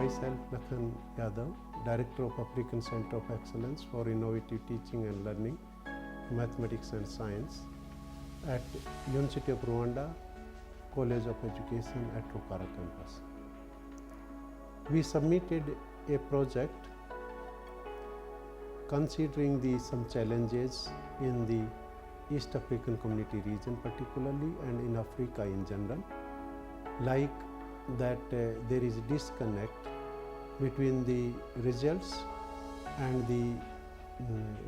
myself, Lakhan Yadav, Director of African Center of Excellence for Innovative Teaching and Learning, Mathematics and Science at University of Rwanda, College of Education at Rukara campus. We submitted a project considering some challenges in the East African Community region particularly and in Africa in general, like that there is disconnect between the results and the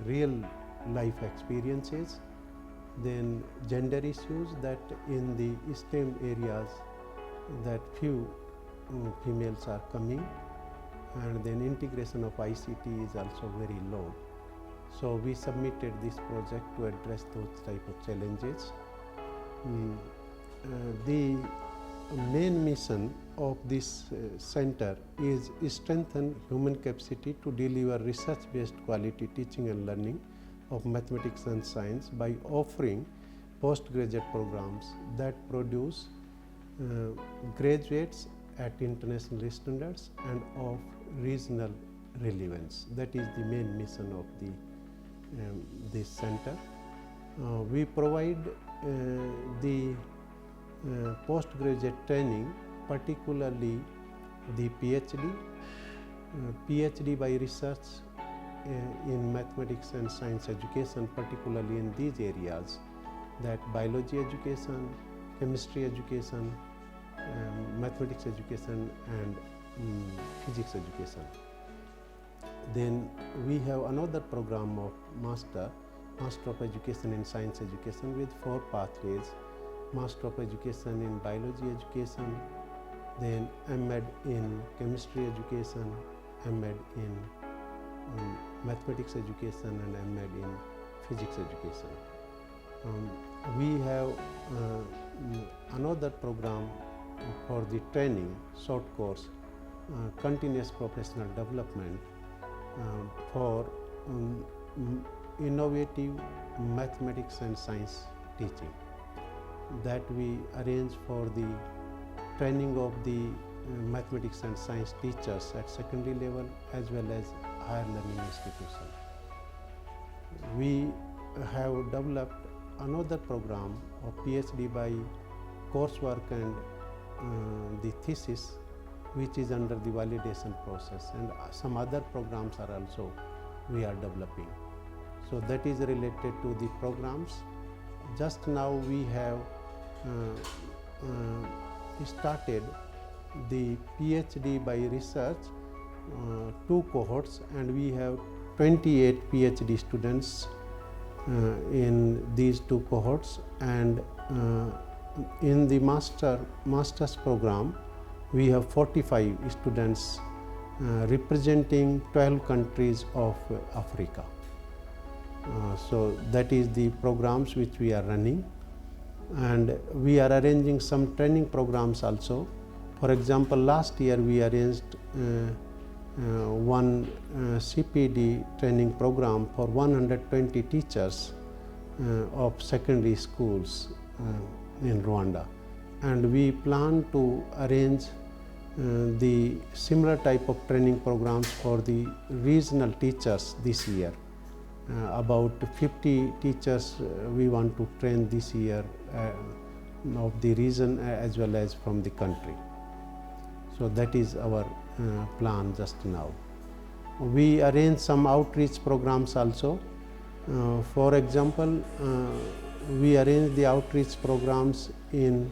real life experiences, then gender issues that in the STEM areas that few females are coming, and then integration of ICT is also very low. So we submitted this project to address those type of challenges. The main mission of this center is strengthen human capacity to deliver research-based quality teaching and learning of mathematics and science by offering postgraduate programs that produce graduates at international standards and of regional relevance. That is the main mission of this center. We provide the postgraduate training, particularly the PhD by research in mathematics and science education, particularly in these areas, that biology education, chemistry education, mathematics education and physics education. Then we have another program of Master of Education in Science Education with 4 pathways: Master of Education in Biology Education, then M.Ed in Chemistry Education, M.Ed in Mathematics Education and M.Ed in Physics Education. We have another program for the training, short course, continuous professional development for innovative mathematics and science teaching, that we arrange for the training of the mathematics and science teachers at secondary level as well as higher learning institutions. We have developed another program of PhD by coursework and the thesis, which is under the validation process, and some other programs are also we are developing. So that is related to the programs. Just now we have started the PhD by research 2 cohorts, and we have 28 PhD students in these 2 cohorts, and in the master's program we have 45 students representing 12 countries of Africa. So that is the programs which we are running, and we are arranging some training programs also. For example, last year we arranged one CPD training program for 120 teachers of secondary schools in Rwanda, and we plan to arrange the similar type of training programs for the regional teachers this year. About 50 teachers we want to train this year of the region as well as from the country. So that is our plan just now. We arrange some outreach programs also. For example, we arrange the outreach programs in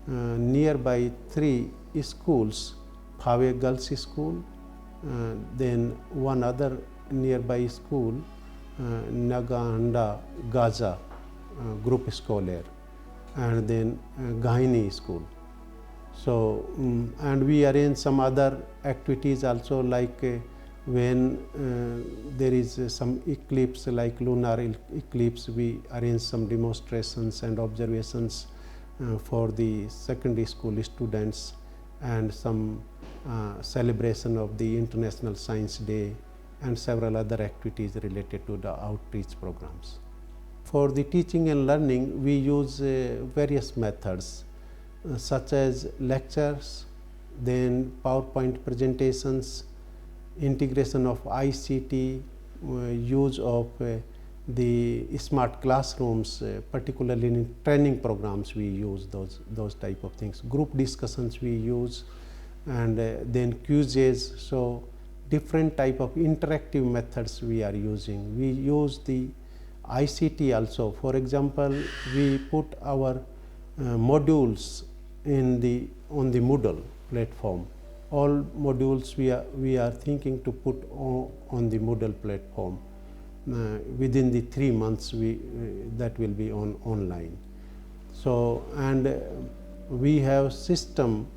nearby 3 schools: Phawe Girls School, then one other nearby school, Naganda Gaza Group Scolaire, and then Gahini School. So, and we arrange some other activities also, like when there is some eclipse, like lunar eclipse, we arrange some demonstrations and observations for the secondary school students, and some celebration of the International Science Day, and several other activities related to the outreach programs. For the teaching and learning, we use various methods such as lectures, then PowerPoint presentations, integration of ICT, use of the smart classrooms, particularly in training programs we use those type of things. Group discussions we use, and then quizzes. So different type of interactive methods we are using. We use the ICT also. For example, we put our modules on the Moodle platform. All modules we are thinking to put on the Moodle platform. Within the 3 months that will be online. So, and we have system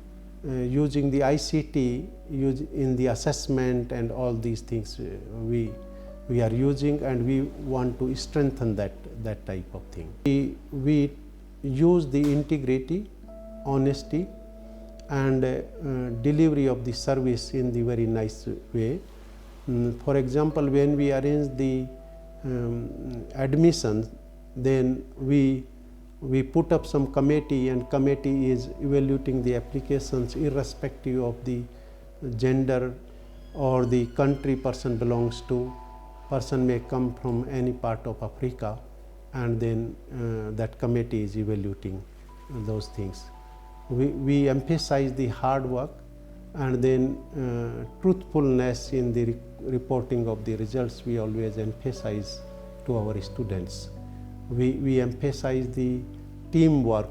using the ICT in the assessment and all these things we are using, and we want to strengthen that type of thing. We use the integrity, honesty, and delivery of the service in the very nice way. For example, when we arrange the admission, then we put up some committee, and committee is evaluating the applications irrespective of the gender or the country person belongs to. Person may come from any part of Africa, and then that committee is evaluating those things. We emphasize the hard work, and then truthfulness in the reporting of the results we always emphasize to our students. We emphasize the teamwork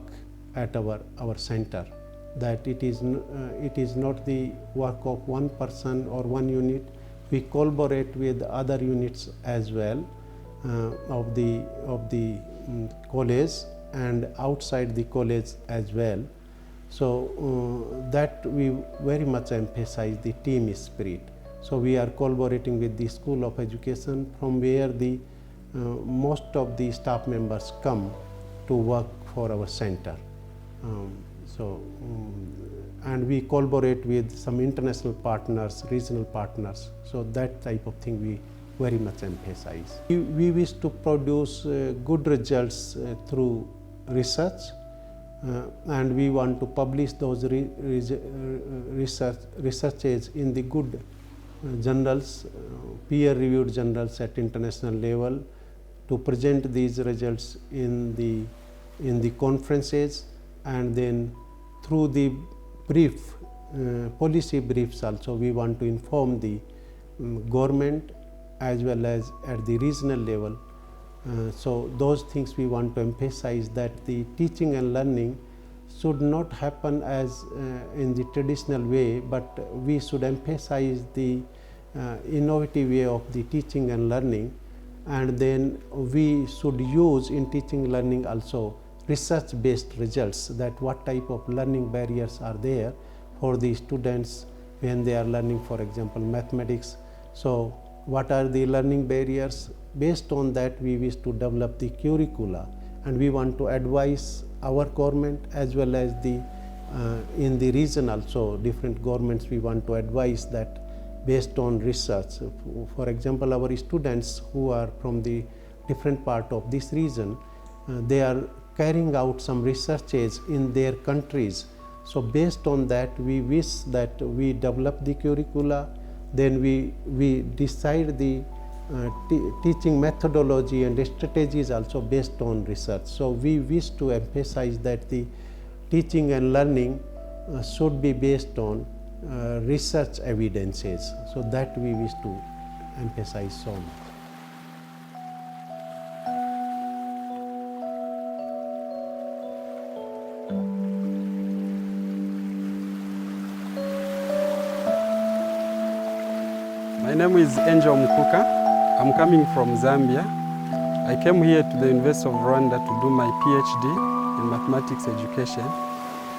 at our center, that it is not the work of one person or one unit. We collaborate with other units as well of the college and outside the college as well. So that we very much emphasize the team spirit. So we are collaborating with the School of Education, from where the most of the staff members come to work for our center. And we collaborate with some international partners, regional partners. So that type of thing we very much emphasize. We wish to produce good results through research. And we want to publish those researches in the good journals, peer-reviewed journals at international level, to present these results in the conferences, and then through the brief policy briefs also we want to inform the government as well as at the regional level. So those things we want to emphasize, that the teaching and learning should not happen as in the traditional way, but we should emphasize the innovative way of the teaching and learning, and then we should use in teaching learning also research-based results, that what type of learning barriers are there for the students when they are learning, for example, mathematics. So what are the learning barriers? Based on that, we wish to develop the curricula, and we want to advise our government as well as the in the region also, different governments we want to advise that based on research. For example, our students who are from the different part of this region, they are carrying out some researches in their countries. So based on that, we wish that we develop the curricula, then we decide the teaching methodology and strategies also based on research. So we wish to emphasize that the teaching and learning should be based on research evidences. So that we wish to emphasize so much. My name is Angel Mkuka. I'm coming from Zambia. I came here to the University of Rwanda to do my PhD in mathematics education,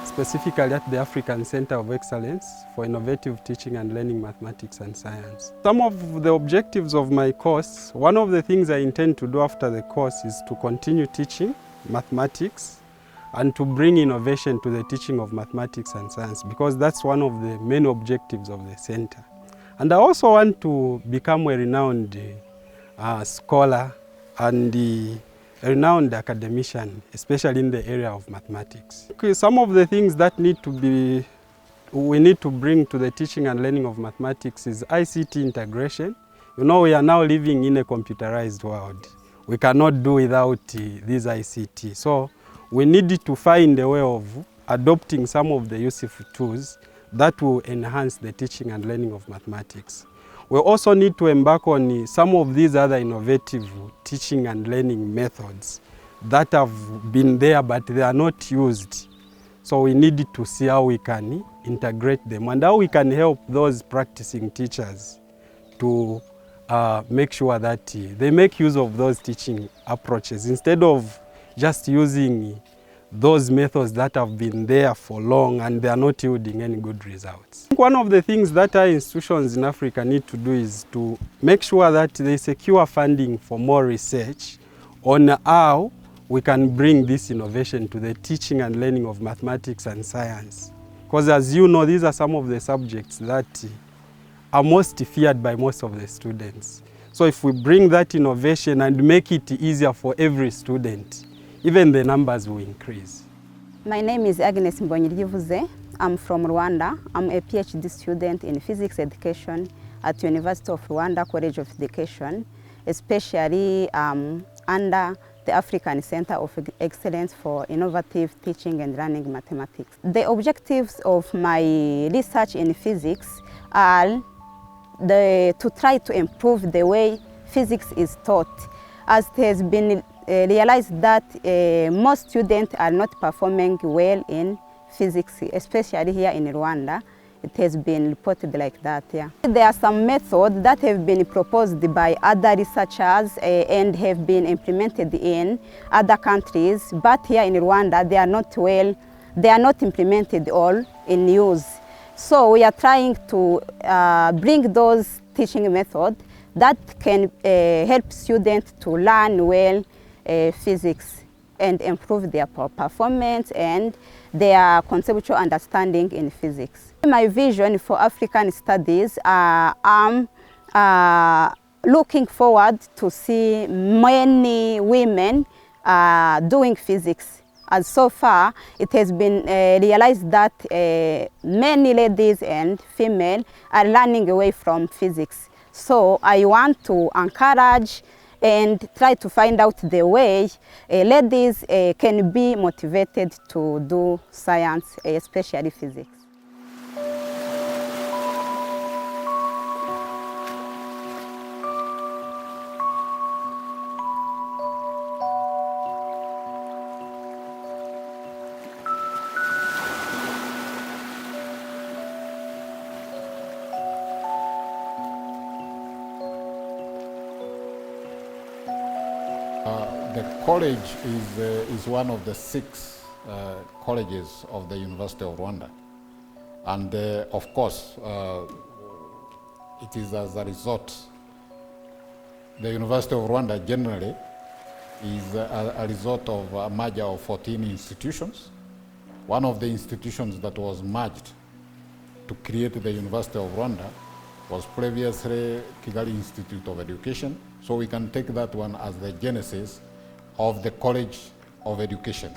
specifically at the African Center of Excellence for Innovative Teaching and Learning Mathematics and Science. Some of the objectives of my course, one of the things I intend to do after the course is to continue teaching mathematics and to bring innovation to the teaching of mathematics and science, because that's one of the main objectives of the center. And I also want to become a renowned scholar and a renowned academician, especially in the area of mathematics. Some of the things that need to be we need to bring to the teaching and learning of mathematics is ICT integration. You know, we are now living in a computerized world. We cannot do without this ICT. So we need to find a way of adopting some of the useful tools that will enhance the teaching and learning of mathematics. We also need to embark on some of these other innovative teaching and learning methods that have been there but they are not used. So we need to see how we can integrate them and how we can help those practicing teachers to make sure that they make use of those teaching approaches instead of just using those methods that have been there for long and they are not yielding any good results. I think one of the things that our institutions in Africa need to do is to make sure that they secure funding for more research on how we can bring this innovation to the teaching and learning of mathematics and science. Because as you know, these are some of the subjects that are most feared by most of the students. So if we bring that innovation and make it easier for every student, even the numbers will increase. My name is Agnes Mbonyiryivuze. I'm from Rwanda. I'm a PhD student in physics education at University of Rwanda College of Education, especially under the African Center of Excellence for Innovative Teaching and Learning Mathematics. The objectives of my research in physics are to try to improve the way physics is taught, as it has been realized that most students are not performing well in physics, especially here in Rwanda. It has been reported like that, yeah. There are some methods that have been proposed by other researchers and have been implemented in other countries, but here in Rwanda they are not implemented all in use. So we are trying to bring those teaching methods that can help students to learn well physics and improve their performance and their conceptual understanding in physics. My vision for African studies, I'm looking forward to see many women doing physics. As so far, it has been realized that many ladies and females are learning away from physics. So I want to encourage and try to find out the way ladies can be motivated to do science, especially physics. The college is one of the 6 colleges of the University of Rwanda. And of course, it is as a result, the University of Rwanda generally is a result of a merger of 14 institutions. One of the institutions that was merged to create the University of Rwanda was previously Kigali Institute of Education. So we can take that one as the genesis of the College of Education.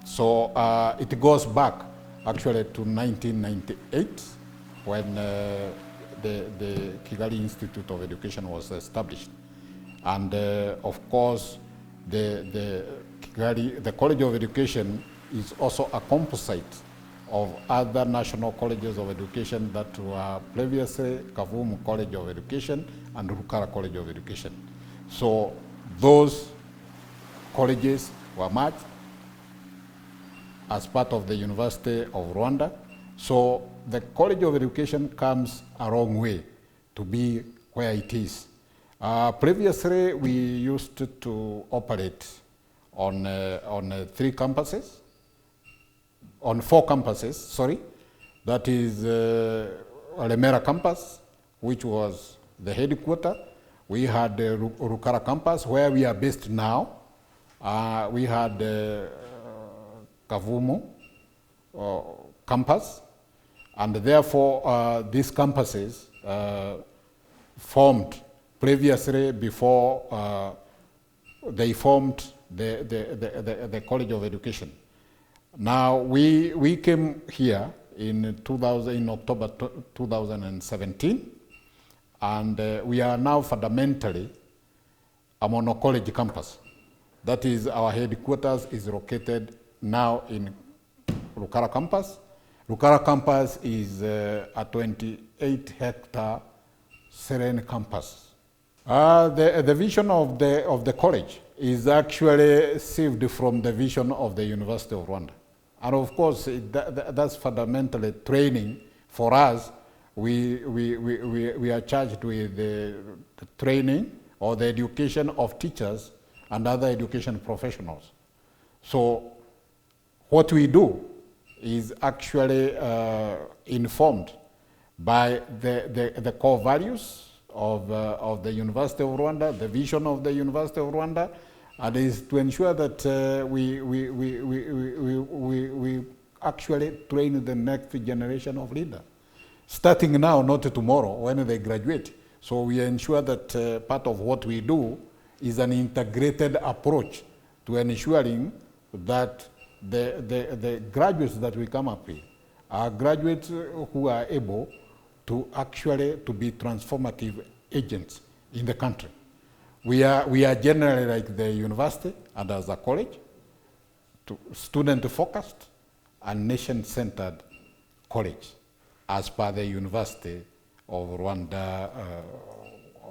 So it goes back actually to 1998 when the Kigali Institute of Education was established. And of course, the College of Education is also a composite of other national colleges of education that were previously Kavumu College of Education and Rukara College of Education. So those colleges were merged as part of the University of Rwanda. So the College of Education comes a long way to be where it is. Previously, we used to operate on 4 campuses, sorry. That is Lemera campus, which was the headquarters. We had the Rukara campus, where we are based now. We had Kavumu campus, and therefore these campuses formed previously before they formed the College of Education. Now we came here in October 2017, and we are now fundamentally a mono-college campus. That is, our headquarters is located now in Rukara campus. Rukara campus is a 28-hectare serene campus. The vision of the college is actually sieved from the vision of the University of Rwanda. And of course, that's fundamentally training. For us, we are charged with the training or the education of teachers and other education professionals. So what we do is actually informed by the core values of the University of Rwanda, the vision of the University of Rwanda, and is to ensure that we actually train the next generation of leaders, starting now, not tomorrow, when they graduate. So we ensure that part of what we do is an integrated approach to ensuring that the graduates that we come up with are graduates who are able to actually be transformative agents in the country. We are generally like the university and as a college, student-focused and nation-centered college as per the University of Rwanda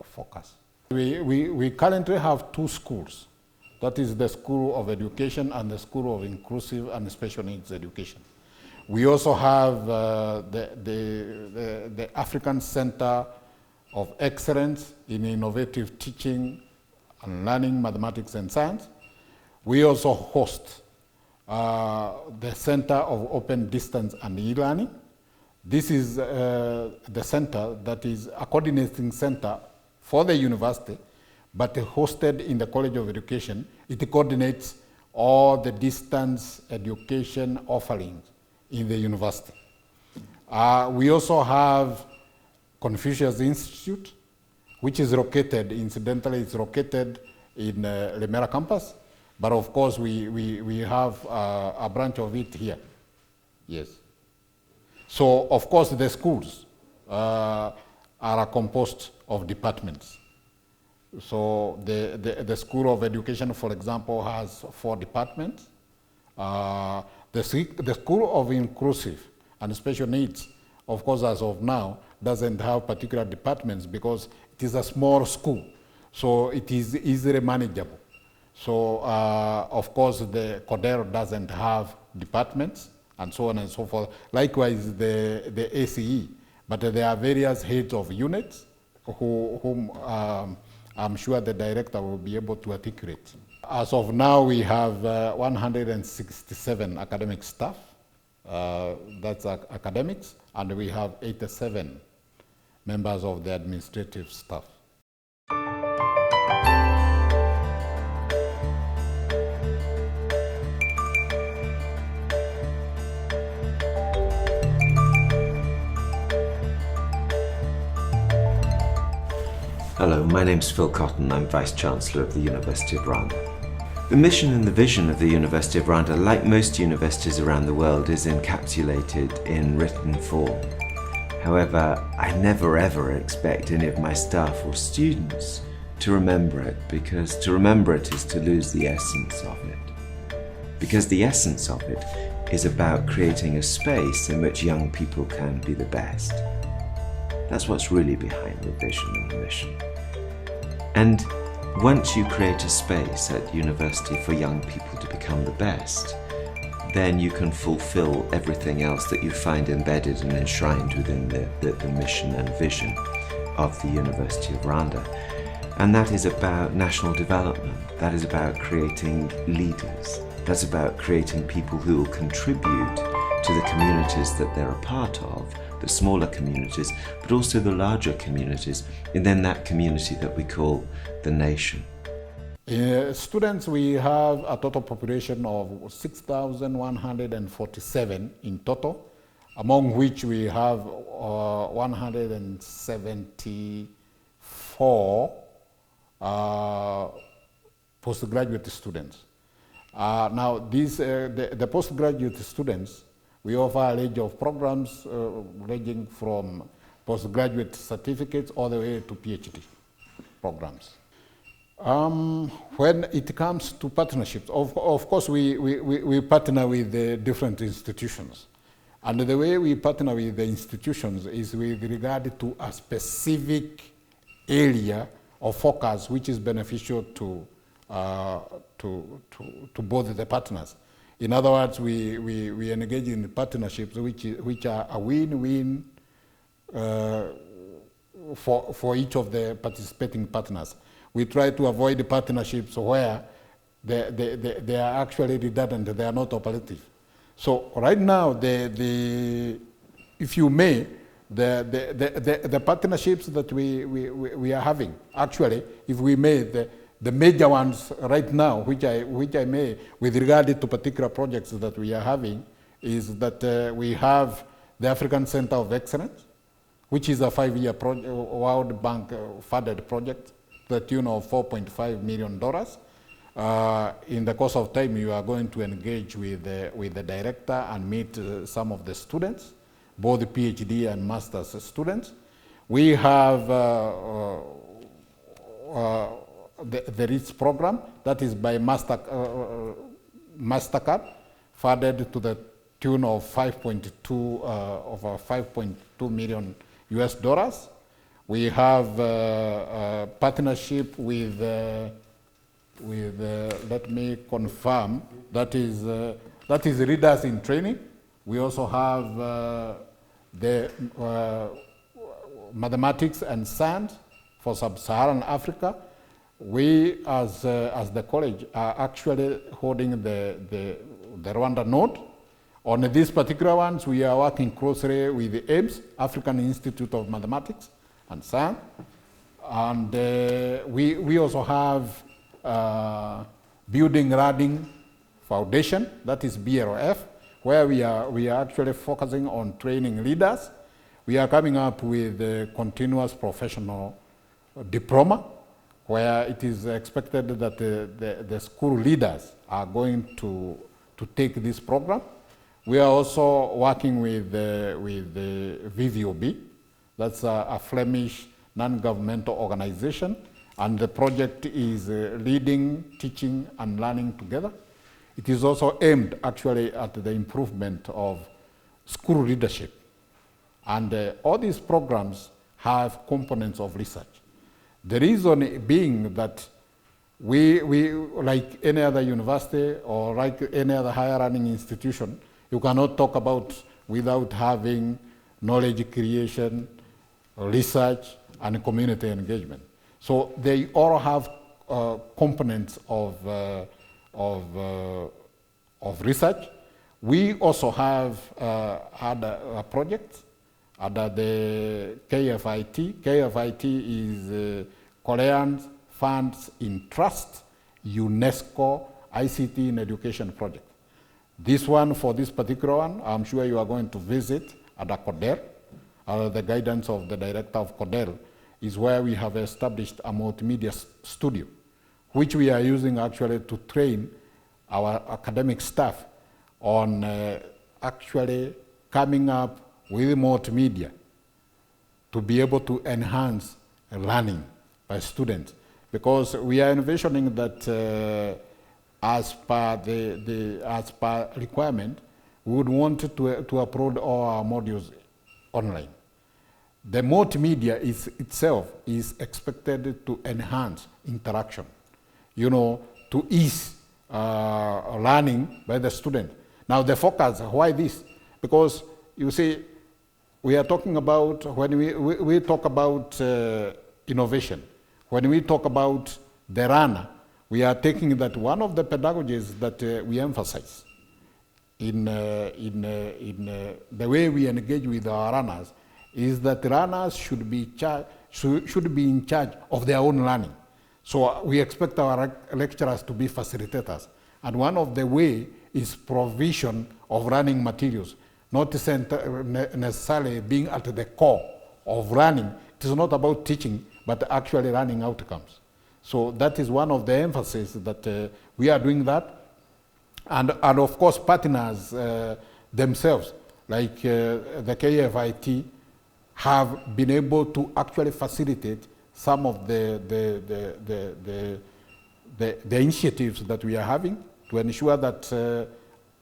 focus. We currently have two schools. That is the School of Education and the School of Inclusive and Special Needs Education. We also have the African Center of Excellence in Innovative Teaching and Learning, Mathematics and Science. We also host the Center of Open Distance and E-Learning. This is the center that is a coordinating center for the university, but hosted in the College of Education. It coordinates all the distance education offerings in the university. We also have Confucius Institute, which is located, incidentally, it's located in Lemera campus, but of course we have a branch of it here. Yes. So of course the schools are composed of departments. So the School of Education, for example, has 4 departments. The School of Inclusive and Special Needs, of course, as of now, doesn't have particular departments because it is a small school, so it is easily manageable. So, of course, the CODER doesn't have departments, and so on and so forth. Likewise, the ACE, but there are various heads of units whom I'm sure the director will be able to articulate. As of now, we have 167 academic staff. That's academics, and we have 87 members of the administrative staff. Hello, my name's Phil Cotton. I'm Vice-Chancellor of the University of Rwanda. The mission and the vision of the University of Rwanda, like most universities around the world, is encapsulated in written form. However, I never ever expect any of my staff or students to remember it, because to remember it is to lose the essence of it. Because the essence of it is about creating a space in which young people can be the best. That's what's really behind the vision and the mission. And once you create a space at university for young people to become the best, then you can fulfill everything else that you find embedded and enshrined within the mission and vision of the University of Rwanda. And that is about national development. That is about creating leaders. That's about creating people who will contribute to the communities that they're a part of, the smaller communities, but also the larger communities, and then that community that we call the nation. Students, we have a total population of 6,147 in total, among which we have 174 postgraduate students. Now, these, the postgraduate students We offer a range of programs ranging from postgraduate certificates all the way to PhD programs. When it comes to partnerships, of course we partner with the different institutions. And the way we partner with the institutions is with regard to a specific area of focus which is beneficial to both the partners. In other words, we engage in partnerships which are a win-win for each of the participating partners. We try to avoid the partnerships where they are actually redundant, they are not operative. So right now, if you may, the partnerships that we are having, actually, if we may, the major ones right now, which I may, with regard to particular projects that we are having, is that we have the African Center of Excellence, which is a 5-year World Bank funded project, to the tune of $4.5 million. In the course of time, you are going to engage with the director and meet some of the students, both PhD and master's students. We have the REACH program, that is by MasterCard, funded to the tune of 5.2 million US dollars. We have a partnership with let me confirm, that is Leaders in Training. We also have the Mathematics and Science for Sub-Saharan Africa. We, as the college, are actually holding the Rwanda node. On these particular ones, we are working closely with the AIMS, African Institute of Mathematics and Science. And we also have Building Learning Foundation, that is BLF, where we are actually focusing on training leaders. We are coming up with a continuous professional diploma, where it is expected that the school leaders are going to take this program. We are also working with the VVOB, that's a Flemish non-governmental organization, and the project is Leading, Teaching and Learning Together. It is also aimed actually at the improvement of school leadership. And all these programs have components of research. The reason being that we like any other university or like any other higher learning institution, you cannot talk about without having knowledge creation, research, and community engagement. So they all have components of research. We also have had a project under the KFIT. KFIT is Korean Funds in Trust UNESCO ICT in Education project. This one, for this particular one, I'm sure you are going to visit at CODEL. The guidance of the director of CODEL is where we have established a multimedia studio, which we are using actually to train our academic staff on actually coming up with multimedia to be able to enhance learning by students. Because we are envisioning that as per requirement, we would want to upload all our modules online. The multimedia itself is expected to enhance interaction, to ease learning by the student. Now the focus, why this? Because you see, we are talking about, when we talk about innovation, when we talk about the learner, we are taking that one of the pedagogies that we emphasize in the way we engage with our learners is that learners should be in charge of their own learning. So we expect our lecturers to be facilitators. And one of the way is provision of learning materials, not necessarily being at the core of learning. It is not about teaching, but actually learning outcomes. So that is one of the emphasis that we are doing that. And of course, partners themselves, like the KFIT, have been able to actually facilitate some of the initiatives that we are having to ensure that the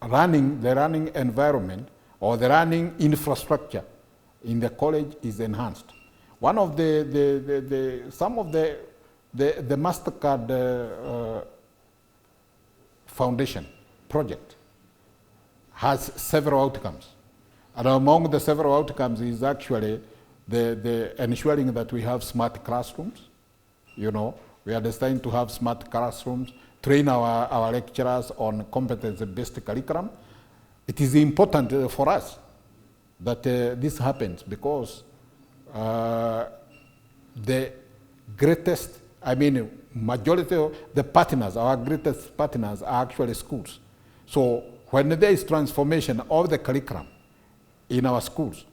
running environment or the running infrastructure in the college is enhanced. One of some of the MasterCard Foundation project has several outcomes. And among the several outcomes is actually the ensuring that we have smart classrooms. You know, we are designed to have smart classrooms, train our lecturers on competence-based curriculum. It is important for us that this happens because the greatest, majority of the partners, our greatest partners are actually schools. So when there is transformation of the curriculum in our schools,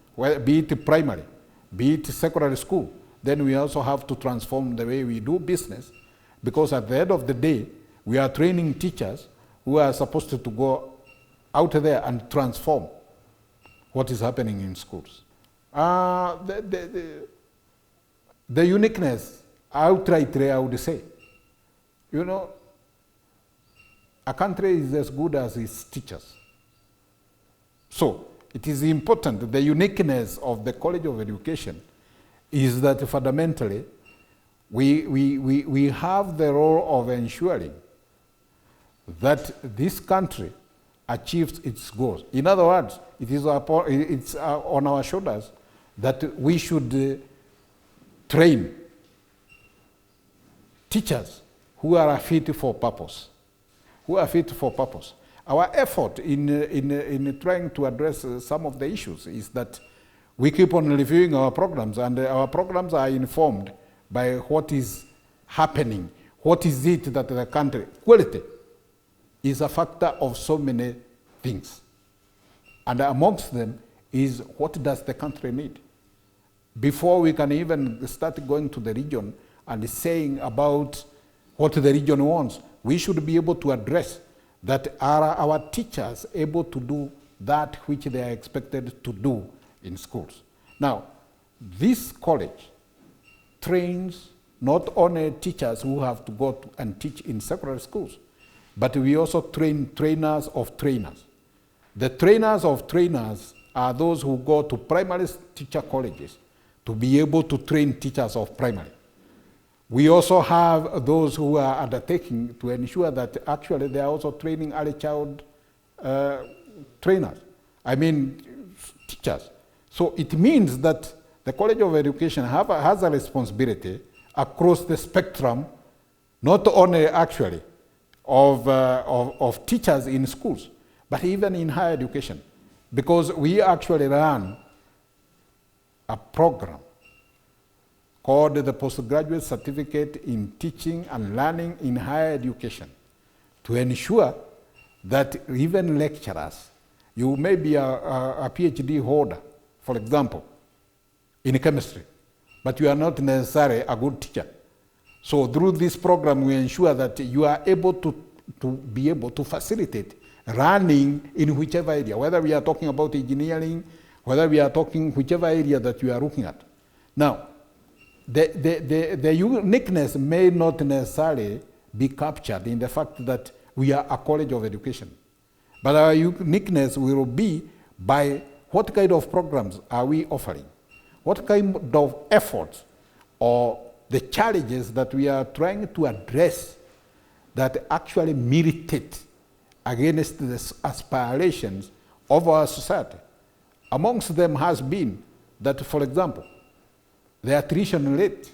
be it primary, be it secondary school, then we also have to transform the way we do business, because at the end of the day, we are training teachers who are supposed to go out there and transform what is happening in schools. The uniqueness, outrightly I would say, you know, a country is as good as its teachers. So it is important, the uniqueness of the College of Education is that fundamentally we have the role of ensuring that this country achieves its goals. In other words, it's on our shoulders that we should train teachers who are fit for purpose. Our effort in trying to address some of the issues is that we keep on reviewing our programs, and our programs are informed by what is happening. What is it that the country, quality is a factor of so many things. And amongst them is what does the country need? Before we can even start going to the region and saying about what the region wants, we should be able to address that are our teachers able to do that which they are expected to do in schools. Now, this college trains not only teachers who have to go and teach in secondary schools, but we also train trainers of trainers. The trainers of trainers are those who go to primary teacher colleges to be able to train teachers of primary. We also have those who are undertaking to ensure that actually they are also training early child trainers, teachers. So it means that the College of Education has a responsibility across the spectrum, not only actually of teachers in schools, but even in higher education, because we actually run a program called the Postgraduate Certificate in Teaching and Learning in Higher Education to ensure that even lecturers, you may be a PhD holder, for example, in chemistry, but you are not necessarily a good teacher. So through this program, we ensure that you are able to facilitate learning in whichever area, whether we are talking about engineering, whether we are talking whichever area that you are looking at. Now, the uniqueness may not necessarily be captured in the fact that we are a college of education, but our uniqueness will be by what kind of programs are we offering, what kind of efforts or the challenges that we are trying to address that actually militate against the aspirations of our society. Amongst them has been that, for example, the attrition rate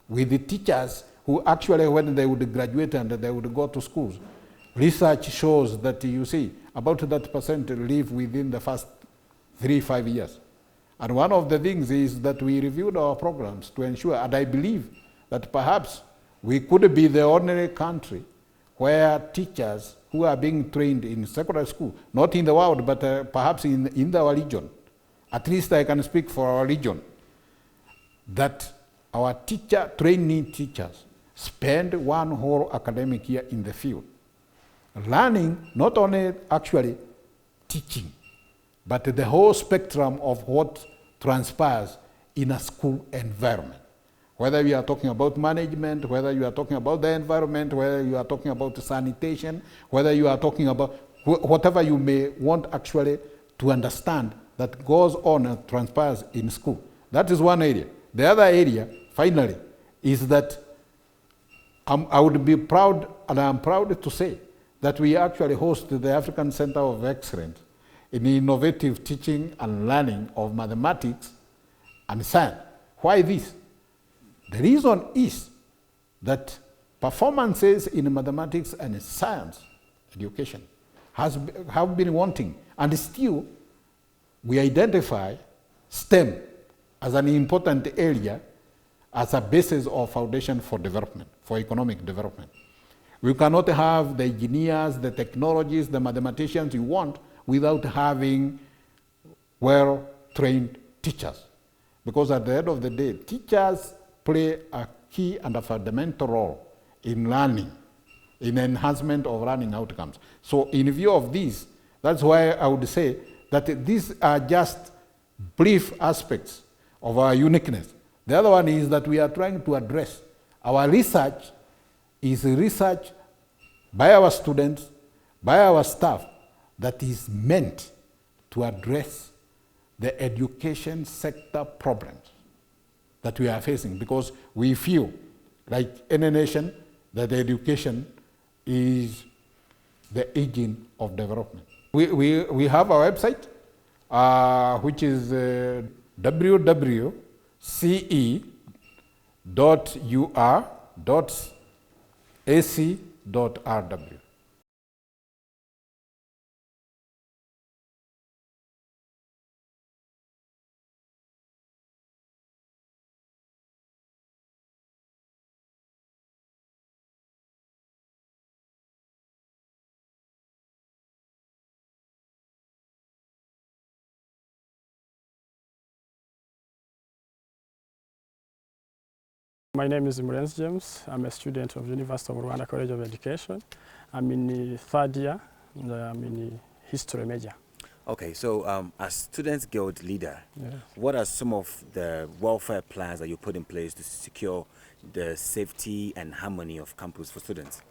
with the teachers who actually, when they would graduate and they would go to schools, research shows that you see about that percent leave within the first 3-5 years. And one of the things is that we reviewed our programs to ensure, and I believe that perhaps we could be the only country where teachers who are being trained in secondary school, not in the world, but perhaps in our region, at least I can speak for our region, that our trainee teachers spend one whole academic year in the field, learning not only actually teaching, but the whole spectrum of what transpires in a school environment. Whether you are talking about management, whether you are talking about the environment, whether you are talking about sanitation, whether you are talking about whatever you may want actually to understand that goes on and transpires in school. That is one area. The other area, finally, is that I would be proud, and I'm proud to say, that we actually host the African Center of Excellence in innovative teaching and learning of mathematics and science. Why this? The reason is that performances in mathematics and science education have been wanting, and still we identify STEM as an important area as a basis or foundation for development, for economic development. We cannot have the engineers, the technologies, the mathematicians you want without having well-trained teachers. Because at the end of the day, teachers play a key and a fundamental role in learning, in enhancement of learning outcomes. So in view of this, that's why I would say that these are just brief aspects of our uniqueness. The other one is that we are trying to address. Our research is research by our students, by our staff, that is meant to address the education sector problems that we are facing, because we feel, like any nation, that education is the engine of development. We have our website, which is www.ce.ur.ac.rw. My name is Murenzi James. I'm a student of University of Rwanda College of Education. I'm in the third year, and I'm in the history major. Okay, so as Students Guild leader, Yes. what are some of the welfare plans that you put in place to secure the safety and harmony of campus for students?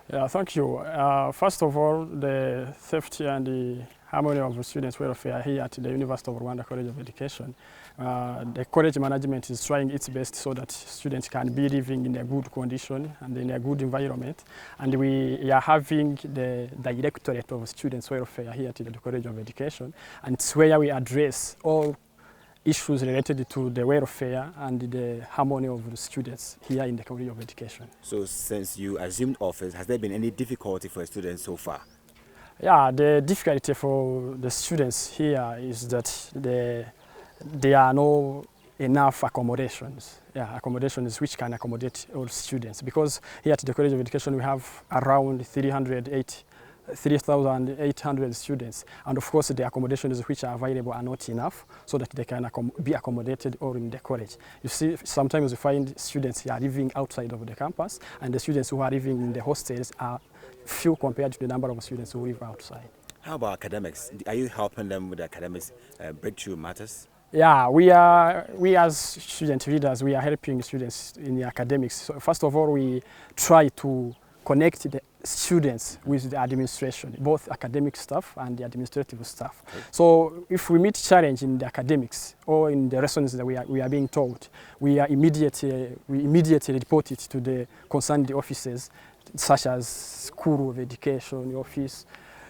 Yeah, thank you. First of all, the safety and the harmony of the students' welfare here at the University of Rwanda College of Education. The college management is trying its best so that students can be living in a good condition and in a good environment. And we are having the Directorate of Students' Welfare here at the College of Education. And it's where we address all issues related to the welfare and the harmony of the students here in the College of Education. So since you assumed office, has there been any difficulty for students so far? Yeah, the difficulty for the students here is that there are no enough accommodations. Yeah, accommodations which can accommodate all students. Because here at the College of Education we have around 3,800 students. And of course the accommodations which are available are not enough so that they can be accommodated all in the college. You see, sometimes you find students who are living outside of the campus, and the students who are living in the hostels are few compared to the number of students who live outside. How about academics? Are you helping them with academics breakthrough matters? Yeah, we as student leaders, we are helping students in the academics. So first of all, we try to connect the students with the administration, both academic staff and the administrative staff. Okay. So if we meet challenge in the academics or in the lessons that we are being taught, we immediately report it to the concerned offices, such as School of Education Office,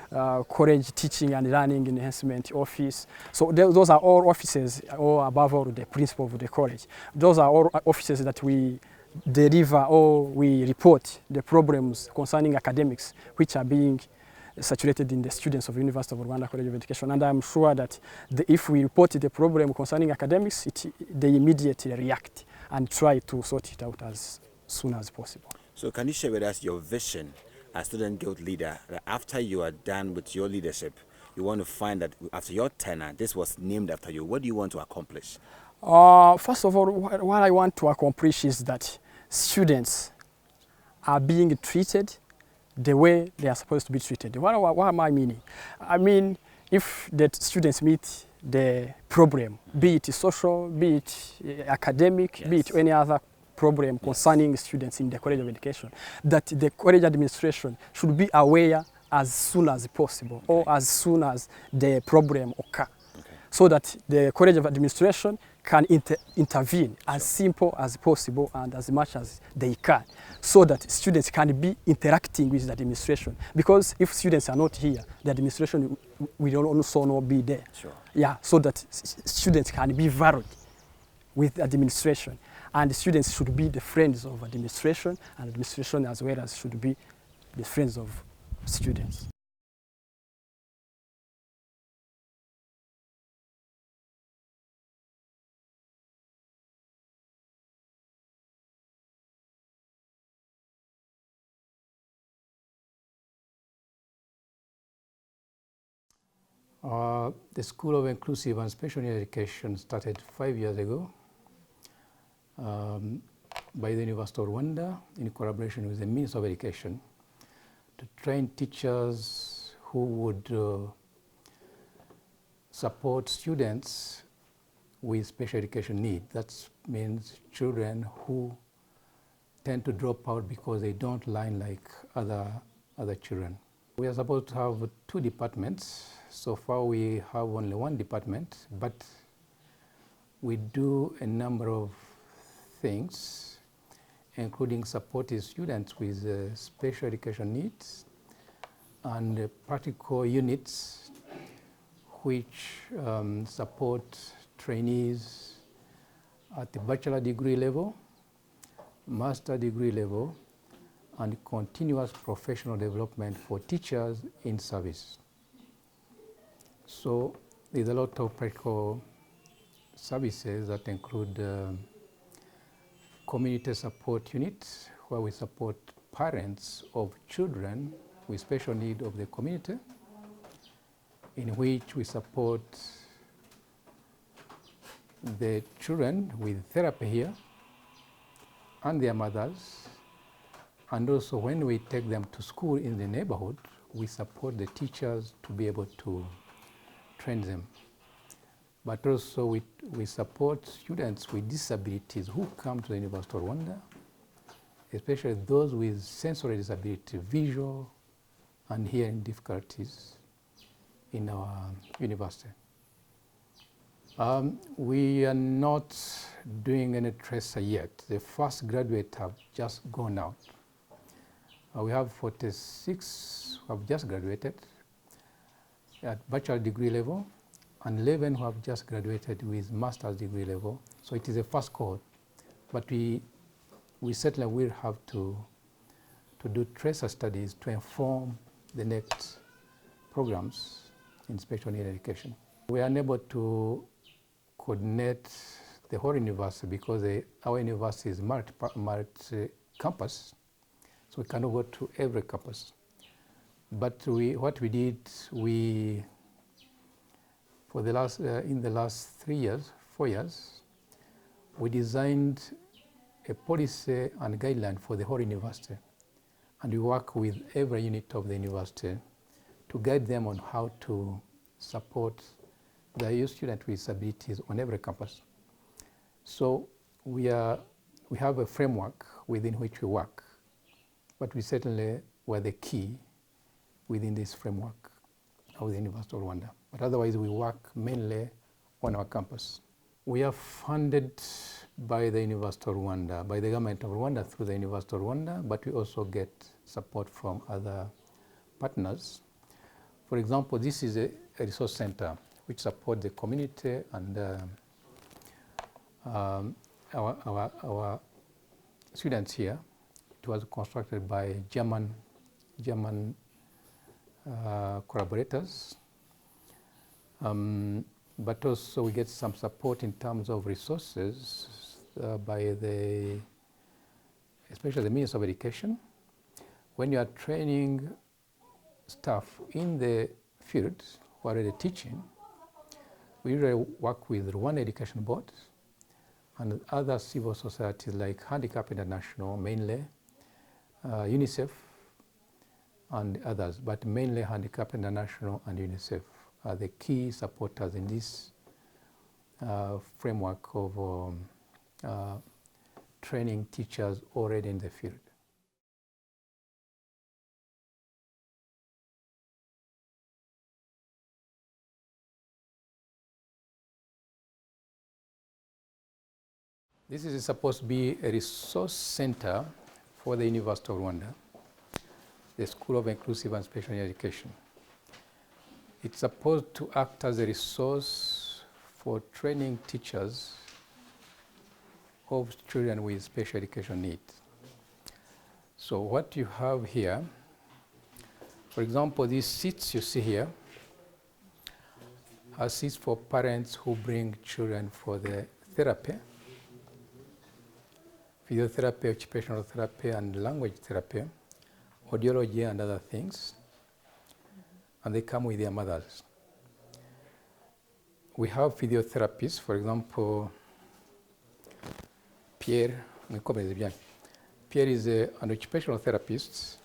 College Teaching and Learning Enhancement Office. So those are all offices, or above all the principal of the college. Those are all offices that we deliver or we report the problems concerning academics which are being saturated in the students of the University of Rwanda College of Education. And I'm sure that if we report the problem concerning academics, they immediately react and try to sort it out as soon as possible. So can you share with us your vision as Student Guild leader, that after you are done with your leadership, you want to find that after your tenure, this was named after you? What do you want to accomplish? First of all, what I want to accomplish is that students are being treated the way they are supposed to be treated. What am I meaning? I mean, if the students meet the problem, be it social, be it academic, be it any other problem concerning students in the College of Education, that the college administration should be aware as soon as possible or as soon as the problem occurs, so that the College of Administration can intervene as simple as possible and as much as they can, so that students can be interacting with the administration. Because if students are not here, the administration will also not be there. Sure. Yeah, so that students can be valued with the administration. And the students should be the friends of administration, and administration as well as should be the friends of students. The School of Inclusive and Special Education started 5 years ago by the University of Rwanda in collaboration with the Ministry of Education to train teachers who would support students with special education needs. That means children who tend to drop out because they don't learn like other children. We are supposed to have 2 departments. So far we have only 1 department, but we do a number of things, including supporting students with special education needs and practical units which support trainees at the bachelor degree level, master degree level, and continuous professional development for teachers in service. So there's a lot of practical services that include community support units, where we support parents of children with special need of the community, in which we support the children with therapy here and their mothers. And also when we take them to school in the neighborhood, we support the teachers to be able to train them. But also we support students with disabilities who come to the University of Rwanda, especially those with sensory disability, visual and hearing difficulties in our university. We are not doing any tracer yet. The first graduate have just gone out. We have 46 who have just graduated at bachelor degree level, and 11 who have just graduated with master's degree level. So it is a first cohort, but we certainly will have to do tracer studies to inform the next programs in special need education. We are unable to coordinate the whole university because our university is multi-campus, so we cannot go to every campus. But what we did, for the last, in the last 4 years, we designed a policy and guideline for the whole university. And we work with every unit of the university to guide them on how to support the youth students with disabilities on every campus. So we have a framework within which we work, but we certainly were the key within this framework of the University of Rwanda. But otherwise we work mainly on our campus. We are funded by the University of Rwanda, by the government of Rwanda through the University of Rwanda, but we also get support from other partners. For example, this is a resource center which supports the community and our students here. It was constructed by German collaborators. But also we get some support in terms of resources by especially the Ministry of Education. When you are training staff in the field who are already teaching, we usually work with Rwanda Education Board and other civil societies like Handicap International, mainly, UNICEF and others, but mainly Handicap International and UNICEF are the key supporters in this framework of training teachers already in the field. This is supposed to be a resource center for the University of Rwanda, the School of Inclusive and Special Education. It's supposed to act as a resource for training teachers of children with special education needs. So what you have here, for example, these seats you see here are seats for parents who bring children for the therapy, physiotherapy, occupational therapy, and language therapy, audiology, and other things, and they come with their mothers. We have physiotherapists, for example, Pierre is an occupational therapist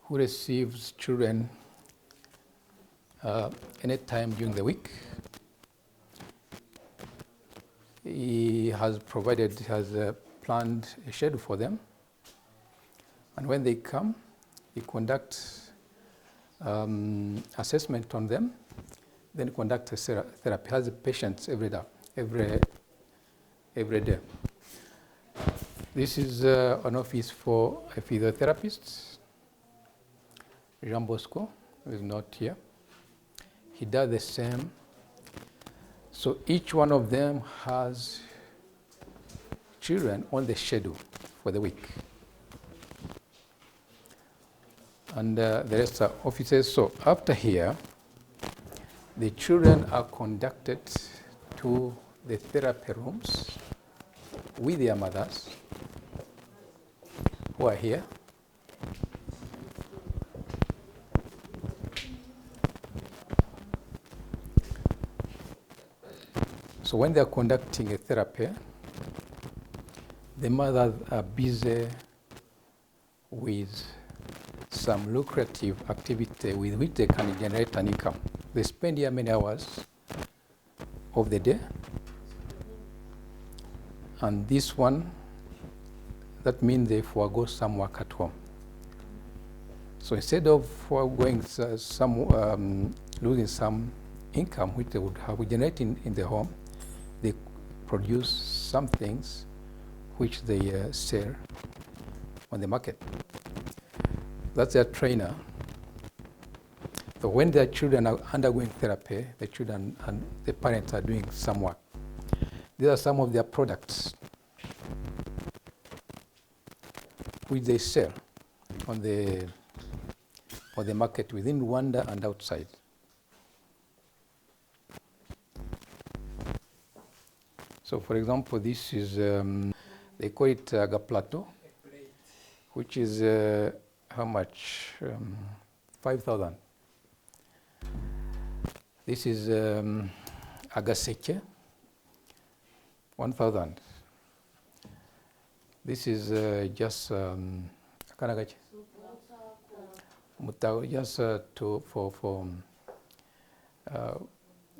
who receives children anytime during the week. He has planned a schedule for them, and when they come, he conducts assessment on them, then conducts a therapy. He has patients every day. This is an office for a physiotherapist, Jean Bosco, who is not here. He does the same. So each one of them has children on the schedule for the week. And the rest are offices. So after here, the children are conducted to the therapy rooms with their mothers who are here. So when they are conducting a therapy, the mothers are busy with some lucrative activity with which they can generate an income. They spend here many hours of the day, and this one, that means they forego some work at home. So instead of foregoing losing some income which they would have generated in the home, they produce some things which they sell on the market. That's their trainer. So when their children are undergoing therapy, the children and the parents are doing some work. These are some of their products which they sell on the market within Rwanda and outside. So for example, this is, they call it Agaplato, which is how much? 5,000. This is Agaseke, 1,000. This is just Kanagachi. Just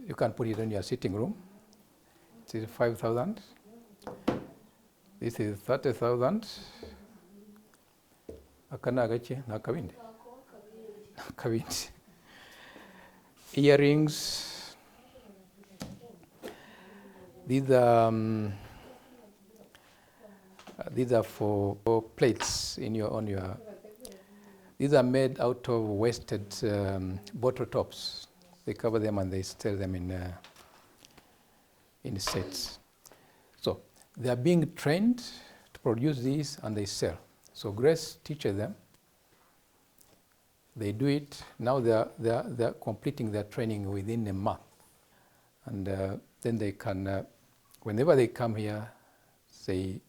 you can put it in your sitting room. This is 5,000. This is 30,000. Akanagachi, nakabindi. Nakabindi. Earrings. These are for plates on your. These are made out of wasted bottle tops. They cover them and they sell them in sets. So they are being trained to produce these and they sell. So Grace teaches them. They do it. Now they're completing their training within a month, and then they can, whenever they come here, they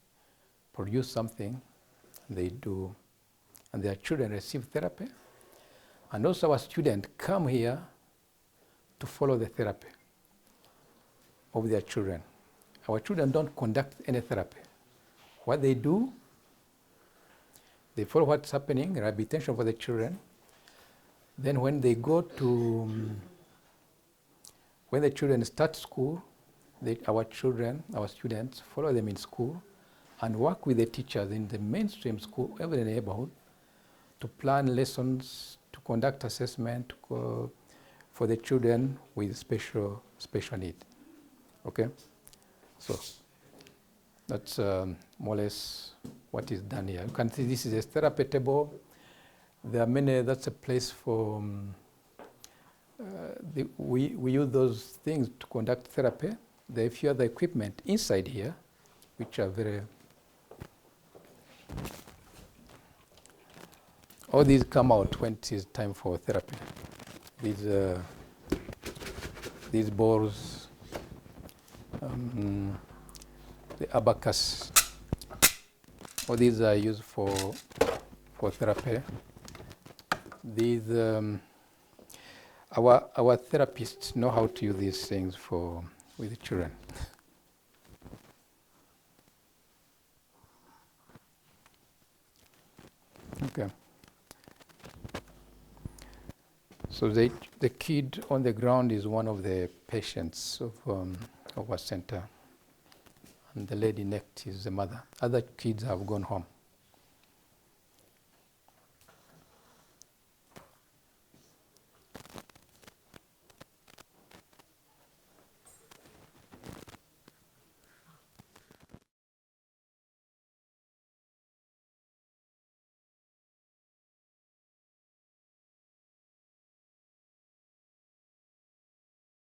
produce something. They do, and their children receive therapy. And also our students come here to follow the therapy of their children. Our children don't conduct any therapy. What they do, they follow what's happening, rehabilitation for the children, Then when they go to, when the children start school, our students follow them in school and work with the teachers in the mainstream school, every neighborhood, to plan lessons, to conduct assessment for the children with special need. Okay, so that's more or less what is done here. You can see this is a therapy table. There are many. That's a place for. We use those things to conduct therapy. There are a few other equipment inside here, which are very. All these come out when it is time for therapy. These balls, the abacus. All these are used for therapy. These our therapists know how to use these things with the children. Okay. So the kid on the ground is one of the patients of our center, and the lady next is the mother. Other kids have gone home.